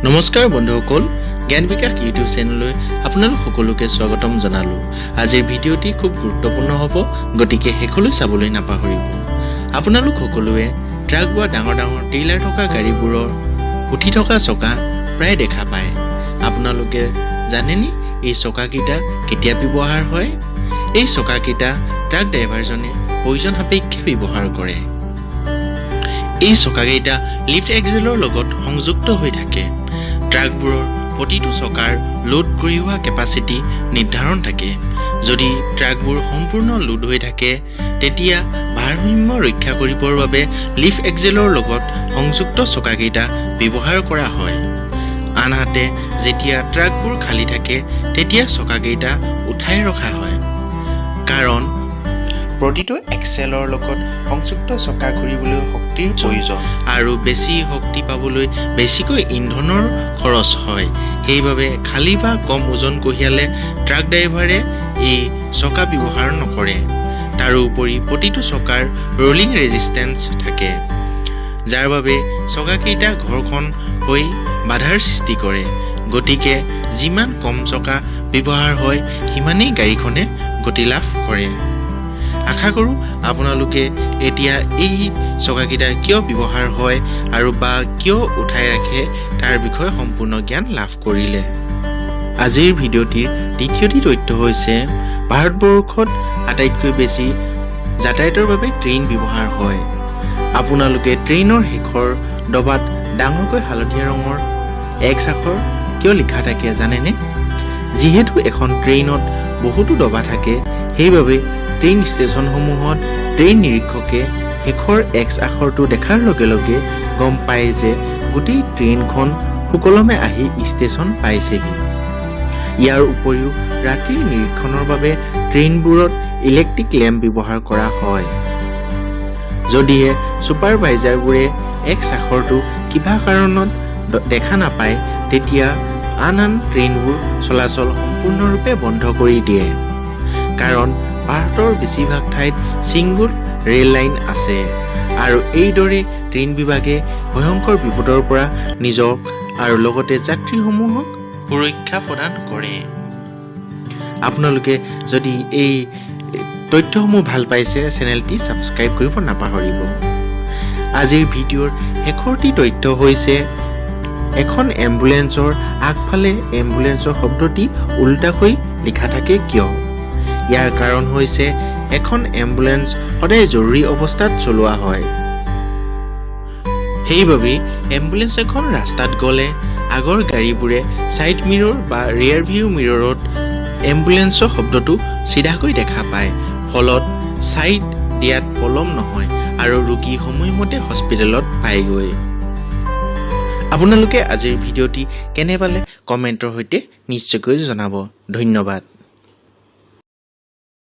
নমস্কাৰ বন্ধুসকল জ্ঞান বিকাশ ইউটিউব চেনেললৈ আপোনালোক সকলোকে স্বাগতম জনালো। আজিৰ ভিডিঅ'টি খুব গুৰুত্বপূৰ্ণ হ'ব, গতিকে শেষলৈ চাবলৈ নাপাহৰিব। আপোনালোক সকলোৱে ট্ৰাক বা ডাঙৰ ডাঙৰ ট্ৰেইলাৰ থকা গাড়ীবোৰৰ উঠি থকা চকা প্ৰায় দেখা পায়। আপোনালোকে জানেনে এই চকাকেইটা কেতিয়া ব্যৱহাৰ হয়? এই চকাকেইটা ট্ৰাক ড্ৰাইভাৰজনে প্ৰয়োজন সাপেক্ষে ব্যৱহাৰ কৰে। এই চকাকেইটা লিফ্ট এক্সেলৰ লগত সংযুক্ত হৈ থাকে। ট্ৰাকবোৰৰ প্ৰতিটো চকাৰ লোড কৰি হোৱা কেপাচিটি নিৰ্ধাৰণ থাকে। যদি ট্ৰাকবোৰ সম্পূৰ্ণ লোড হৈ থাকে তেতিয়া ভাৰসাম্য ৰক্ষা কৰিবৰ বাবে লিফ্ট এক্সেলৰ লগত সংযুক্ত চকাকেইটা ব্যৱহাৰ কৰা হয়। আনহাতে যেতিয়া ট্ৰাকবোৰ খালী থাকে তেতিয়া চকাকেইটা উঠাই ৰখা হয়, কাৰণ প্ৰতিটো এক্সেলৰ লগত সংযুক্ত চকা ঘূৰিবলৈ শক্তিৰ প্ৰয়োজন আৰু বেছি শক্তি পাবলৈ বেছিকৈ ইন্ধনৰ খৰচ হয়। সেইবাবে খালী বা কম ওজন কঢ়িয়ালে ট্ৰাক ড্ৰাইভাৰে এই চকা ব্যৱহাৰ নকৰে। তাৰোপৰি প্ৰতিটো চকাৰ ৰলিং ৰেজিষ্টেন্স থাকে, যাৰ বাবে চকাকেইটা ঘৰ্ষণ হৈ বাধাৰ সৃষ্টি কৰে। গতিকে যিমান কম চকা ব্যৱহাৰ হয় সিমানেই গাড়ীখনে গতি লাভ কৰে। আশা কৰোঁ আপোনালোকে এতিয়া এই চকাকেইটা কিয় ব্যৱহাৰ হয় আৰু বা কিয় উঠাই ৰাখে তাৰ বিষয়ে সম্পূৰ্ণ জ্ঞান লাভ কৰিলে। আজিৰ ভিডিঅ'টিৰ দ্বিতীয়টি তথ্য হৈছে ভাৰতবৰ্ষত আটাইতকৈ বেছি যাতায়াতৰ বাবে ট্ৰেইন ব্যৱহাৰ হয়। আপোনালোকে ট্ৰেইনৰ শেষৰ ডবাত ডাঙৰকৈ হালধীয়া ৰঙৰ এক্স আখৰ কিয় লিখা থাকে জানেনে? যিহেতু এখন ট্ৰেইনত বহুতো ডবা থাকে, সেইবাবে ট্ৰেইন ষ্টেচনসমূহত ট্ৰেইন নিৰীক্ষকে শেষৰ এক্স আখৰটো দেখাৰ লগে লগে গম পায় যে গোটেই ট্ৰেইনখন সুকলমে আহি ষ্টেচন পাইছেহি। ইয়াৰ উপৰিও ৰাতিৰ নিৰীক্ষণৰ বাবে ট্ৰেইনবোৰত ইলেক্ট্ৰিক লেম্প ব্যৱহাৰ কৰা হয়। যদিহে ছুপাৰভাইজাৰবোৰে এক্স আখৰটো কিবা কাৰণত দেখা নাপায় তেতিয়া আন ট্ৰেইনবোৰ চলাচল সম্পূৰ্ণৰূপে বন্ধ কৰি দিয়ে, কাৰণ ভাৰতৰ বেছিভাগ ঠাইত ছিংগুল ৰেল লাইন আছে আৰু এইদৰে ট্ৰেইন বিভাগে ভয়ংকৰ বিপদৰ পৰা নিজক আৰু লগতে যাত্ৰীসমূহক সুৰক্ষা প্ৰদান কৰে। আপোনালোকে যদি এই তথ্যসমূহ ভাল পাইছে চেনেলটি ছাবস্ক্ৰাইব কৰিব নাপাহৰিব। আজিৰ ভিডিঅ'ৰ শেষৰটি তথ্য হৈছে এখন এম্বুলেন্সৰ আগফালে এম্বুলেন্সৰ শব্দটি উল্টাকৈ লিখা থাকে কিয়? ইয়াৰ কাৰণ হৈছে এখন এম্বুলেন্স সদায় জৰুৰী অৱস্থাত চলোৱা হয়। সেইবাবে এম্বুলেন্স এখন ৰাস্তাত গ'লে আগৰ গাড়ীবোৰে ছাইড মিৰৰ বা ৰিয়াৰ ভিউ মিৰৰত এম্বুলেন্সৰ শব্দটো চিধাকৈ দেখা পায়, ফলত ছাইড দিয়াত পলম নহয় আৰু ৰোগী সময়মতে হস্পিটেলত পায়গৈ। আপোনালোকে আজিৰ ভিডিঅ'টি কেনে পালে কমেণ্টৰ সৈতে নিশ্চয়কৈ জনাব। ধন্যবাদ।